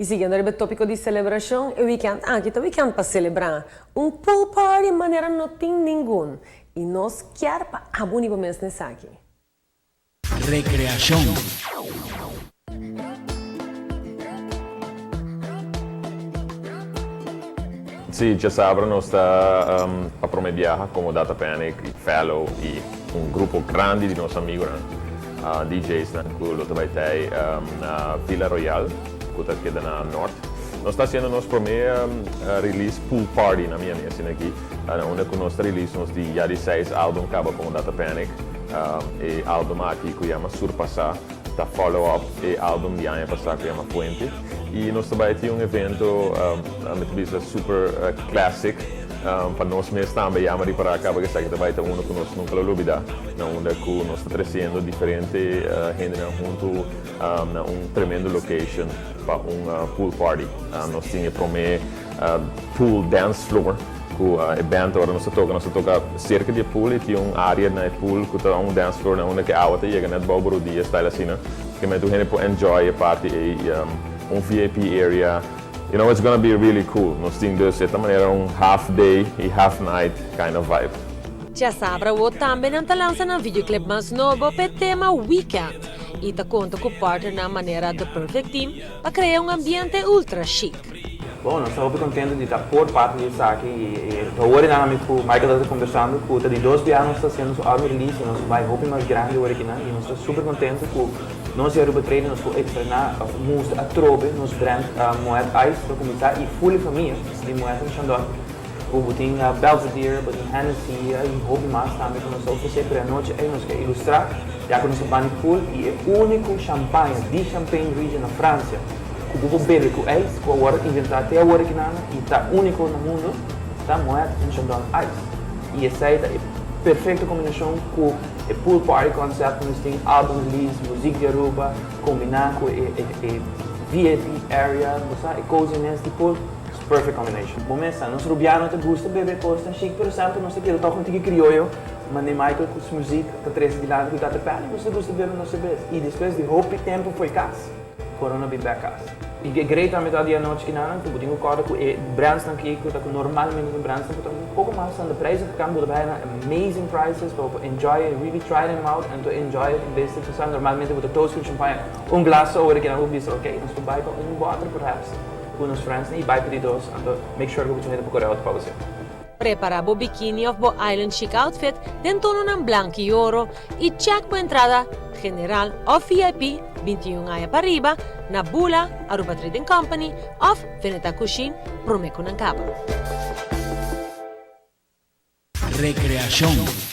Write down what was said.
E seguindo il tópico di celebração, é weekend. Que é weekend para celebrar. Pool party de maneira não tem nenhum. E nós queremos a bonita mês nessa aqui. Recreação. Sì, già sabato noi sta a promediare come Data Panic, il Fellow e un gruppo grande di nostri amici, DJs, quello che vai a Villa Royale, che è da nord. Noi sta facendo il nostro primo release Pool Party na minha mesa aqui, onde con il nostro release nos di ieri 6 album cabo come Data Panic e album aqui che chiama Surpassar, da follow up e album di anno passato che chiama Fuente. E nós também temos evento super classic para nós mesmos também amar para cá porque sabe que também tem que nós nunca lo olvidar onde que nós está trazendo diferente gente junto na tremendo location para pool party nós temos pool dance floor que é bem agora nós toca cerca de pool e tem área na pool que tem dance floor onde que a água chega net boven o dia está assim que mais tu gente pode enjoy a party e VIP area, it's gonna be really cool. Nós temos de maneira half day e half night kind of vibe. Já sabe, o também não lança um videoclip mais novo para tema Weekend e tá conta com o partner na maneira do Perfect Team para criar ambiente ultra chic. Bom, nós estamos contentes de estar por parte disso aqui e agora com o Michael está conversando com de 2 anos está sendo o álbum release e nós vai roupa mais grande agora aqui e nós estamos super contentes com nós já treino nós vamos estrenar música a trobe nos brand Moet Ice para começar e full família de Moet em Chandon o botin Belvedere, botin Hennessy e roupa mais também que nós oferecemos para a noite e nós quer ilustrar já que nós estamos full e é o único champanhe de Champagne Region na França o povo bebe com Ice, com agora inventar até agora aqui e está único no mundo, está Moet em Chandon Ice. E essa é a perfeita combinação com o pool party concept, nós temos álbum release, música de Aruba, combinar com a VIP area, e coziness de pool, it's perfect combination. Bom, nós rubiano te gusta beber coisa chique, por exemplo, nós aqui toca contigo crioulo, mas nem Michael com sua música, que traz de lado que está de pé, nós gusta beber nossa cerveja. E depois de roupa e tempo foi casa. Corona be back casa. E é great a metade da noite que não, tu pode encontrar com brands que normalmente no brands que pouco mais são de preço que can bij amazing prices to enjoy and really try them out and to enjoy this to normalmente with a toast with champagne glass over que não visto ok nós vamos buy water perhaps com os friends e buy para dois and make sure que você procura outro para você. Prepara o bikini of bo Island Chic outfit dentro um branco e ouro e check por entrada general of VIP 21 aia para arriba na Bula, Aruba Trading Company of Veneta Cuisine, Promeco Nancaba. Recreación.